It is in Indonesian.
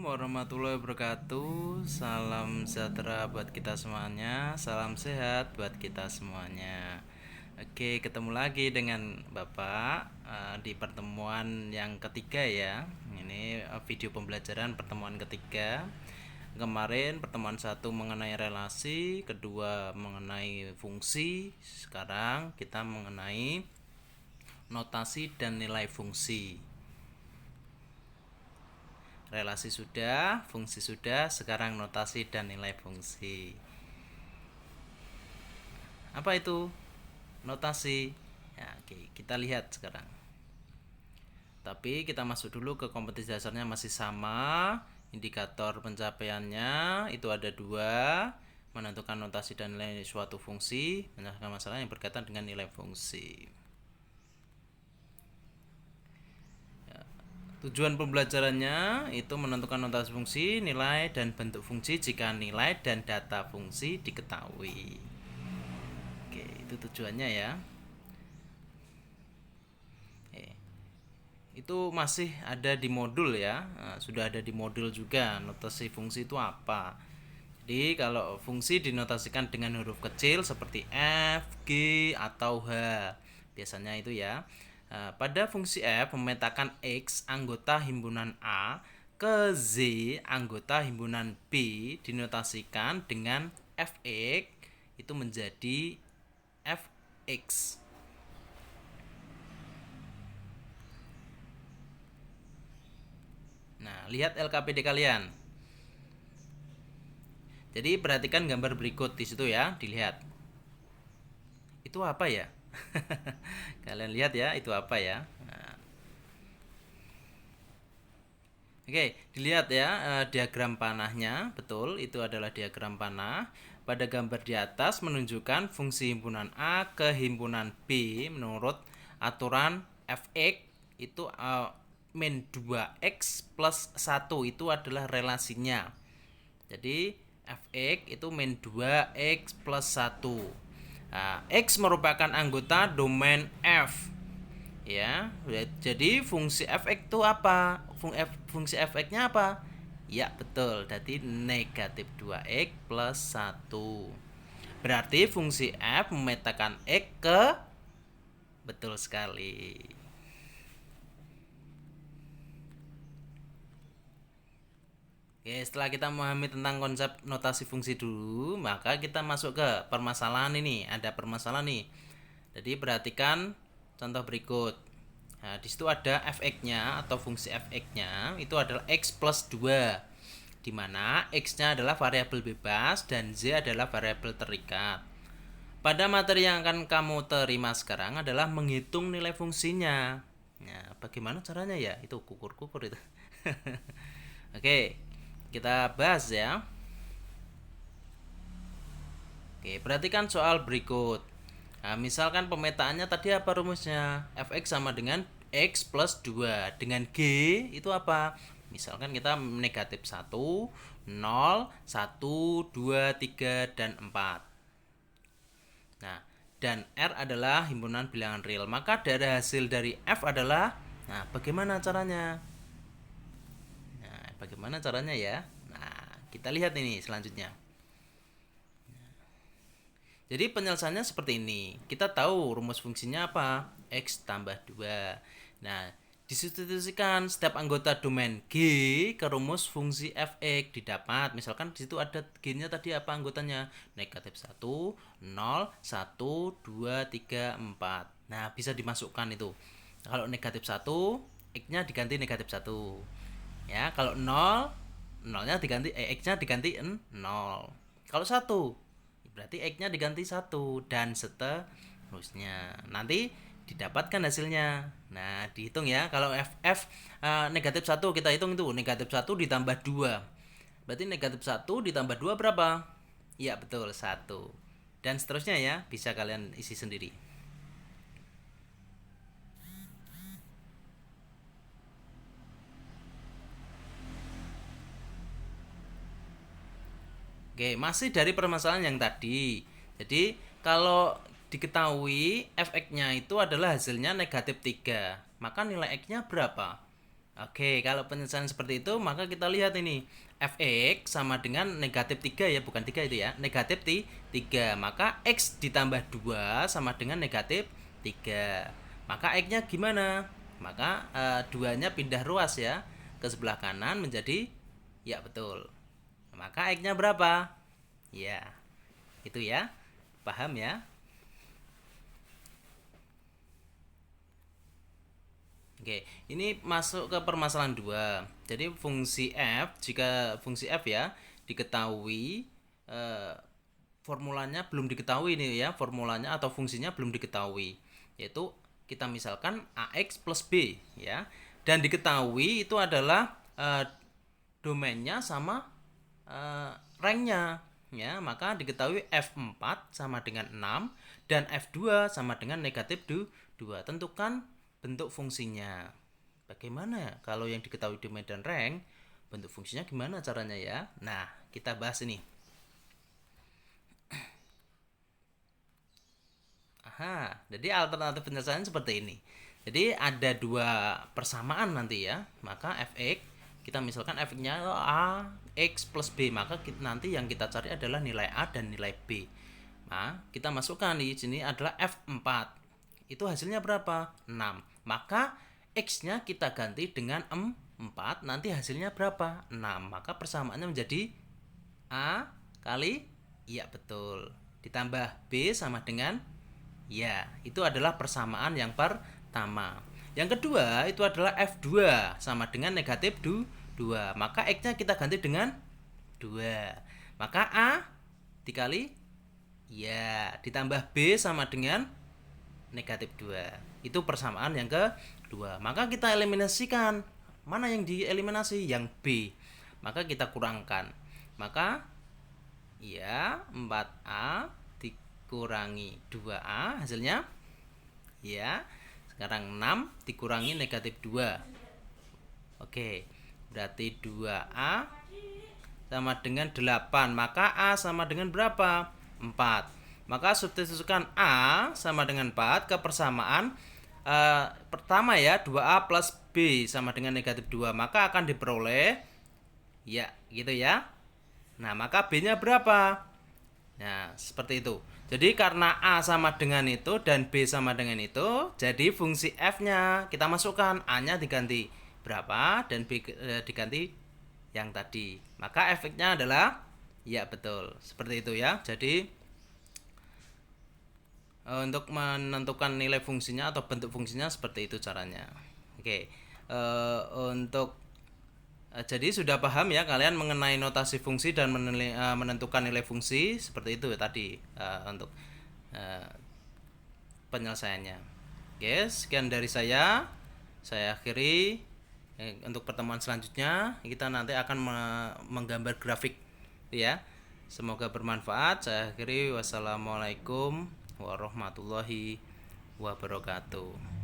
warahmatullahi wabarakatuh. Salam sejahtera buat kita semuanya. Salam sehat buat kita semuanya. Oke, ketemu lagi dengan Bapak di pertemuan yang ketiga ya. Ini video pembelajaran pertemuan ketiga. Kemarin pertemuan satu mengenai relasi, kedua mengenai fungsi. Sekarang kita mengenai notasi dan nilai fungsi. Relasi sudah, fungsi sudah, sekarang notasi dan nilai fungsi. Apa itu notasi? Ya, oke, kita lihat sekarang. Tapi kita masuk dulu ke kompetisi dasarnya masih sama. Indikator pencapaiannya itu ada dua, menentukan notasi dan nilai suatu fungsi, menyelesaikan masalah yang berkaitan dengan nilai fungsi. Tujuan pembelajarannya itu menentukan notasi fungsi, nilai, dan bentuk fungsi jika nilai dan data fungsi diketahui. Oke, itu tujuannya ya. Itu masih ada di modul ya. Nah, sudah ada di modul juga notasi fungsi itu apa. Jadi kalau fungsi dinotasikan dengan huruf kecil seperti F, G, atau H. Biasanya itu ya. Pada fungsi F memetakan X anggota himpunan A ke Z anggota himpunan B dinotasikan dengan Fx itu menjadi Fx. Nah, lihat LKPD kalian. Jadi perhatikan gambar berikut di situ ya, dilihat. Itu apa ya? Kalian lihat ya, itu apa ya? Nah. Oke, dilihat ya diagram panahnya, betul, itu adalah diagram panah. Pada gambar di atas menunjukkan fungsi himpunan A ke himpunan B menurut aturan Fx itu min 2x plus 1 itu adalah relasinya. Jadi Fx itu min 2x plus 1. Nah, X merupakan anggota domain F. Ya, jadi fungsi Fx itu apa? Fungsi Fx-nya apa? Ya, betul. Jadi negatif 2x plus 1. Berarti fungsi F memetakan X ke betul sekali. Oke, setelah kita memahami tentang konsep notasi fungsi dulu, maka kita masuk ke permasalahan ini. Ada permasalahan nih. Jadi perhatikan contoh berikut. Nah, di situ ada fx-nya atau fungsi fx-nya itu adalah x plus 2. Di mana x-nya adalah variabel bebas dan z adalah variabel terikat. Pada materi yang akan kamu terima sekarang adalah menghitung nilai fungsinya. Nah, bagaimana caranya ya? Itu kukur-kukur itu. Oke, kita bahas ya. Oke, perhatikan soal berikut. Nah, misalkan pemetaannya tadi apa rumusnya? Fx sama dengan x plus 2. Dengan G itu apa? Misalkan kita negatif 1, 0, 1, 2, 3, dan 4. Nah, dan R adalah himpunan bilangan real. Maka dari hasil dari F adalah, nah bagaimana caranya? Nah, bagaimana caranya ya? Nah, kita lihat ini selanjutnya. Jadi penyelesaiannya seperti ini. Kita tahu rumus fungsinya apa? X tambah 2. Nah, disubstitusikan setiap anggota domain G ke rumus fungsi fx didapat. Misalkan di situ ada G-nya tadi apa anggotanya? Negatif 1, 0, 1, 2, 3, 4. Nah, bisa dimasukkan itu. Kalau negatif 1, X-nya diganti negatif 1. Ya, kalau 0, 0-nya diganti X-nya diganti 0. Kalau 1 berarti X-nya diganti 1 dan seterusnya. Nanti didapatkan hasilnya. Nah, dihitung ya. Kalau FF negatif 1 kita hitung itu negatif 1 ditambah 2. Berarti negatif 1 ditambah 2 berapa? Iya, betul, 1. Dan seterusnya ya, bisa kalian isi sendiri. Oke, masih dari permasalahan yang tadi. Jadi, kalau diketahui fx-nya itu adalah hasilnya negatif 3, maka nilai x-nya berapa? Oke, kalau penyelesaian seperti itu maka kita lihat ini fx sama dengan negatif 3 ya, bukan 3 itu ya, negatif 3. Maka x ditambah 2 sama dengan negatif 3. Maka x-nya gimana? Maka 2-nya pindah ruas ya ke sebelah kanan menjadi ya betul. Maka x-nya berapa? Ya, itu ya. Paham ya? Oke, ini masuk ke permasalahan 2. Jadi fungsi f, jika fungsi f ya diketahui, eh, formulanya belum diketahui nih ya, formulanya atau fungsinya belum diketahui. Yaitu kita misalkan ax plus b ya. Dan diketahui itu adalah domainnya sama ranknya ya, maka diketahui f4 sama dengan 6 dan f2 sama dengan negatif 2. Tentukan bentuk fungsinya. Bagaimana kalau yang diketahui domain dan rank, bentuk fungsinya gimana caranya ya? Nah, kita bahas ini. Aha, jadi alternatif penyelesaian seperti ini. Jadi ada dua persamaan nanti ya, maka fx kita misalkan fx-nya a x plus b, maka nanti yang kita cari adalah nilai a dan nilai b. Nah, kita masukkan di sini adalah f4. Itu hasilnya berapa? 6. Maka x-nya kita ganti dengan 4, nanti hasilnya berapa? 6. Maka persamaannya menjadi a kali iya betul. Ditambah b sama dengan ya, itu adalah persamaan yang pertama. Yang kedua itu adalah f2 sama dengan negatif 2. Maka x-nya kita ganti dengan 2. Maka a dikali ya ditambah b sama dengan negatif 2. Itu persamaan yang kedua. Maka kita eliminasikan. Mana yang dieliminasi? Yang b. Maka kita kurangkan. Maka ya 4a dikurangi 2a hasilnya ya sekarang 6 dikurangi negatif 2. Oke, berarti 2a sama dengan 8. Maka a sama dengan berapa? 4. Maka substitusikan a sama dengan 4 ke persamaan pertama ya, 2a plus b sama dengan negatif 2. Maka akan diperoleh ya gitu ya. Nah, maka b-nya berapa? Nah, seperti itu. Jadi karena A sama dengan itu dan B sama dengan itu, jadi fungsi F-nya kita masukkan, A-nya diganti berapa dan B diganti yang tadi. Maka efeknya adalah ya betul. Seperti itu ya. Jadi untuk menentukan nilai fungsinya atau bentuk fungsinya seperti itu caranya. Oke. Untuk jadi sudah paham ya kalian mengenai notasi fungsi dan menentukan nilai fungsi seperti itu tadi untuk penyelesaiannya. Oke, sekian dari saya. Saya akhiri. Untuk pertemuan selanjutnya kita nanti akan menggambar grafik ya. Semoga bermanfaat. Saya akhiri. Wassalamualaikum warahmatullahi wabarakatuh.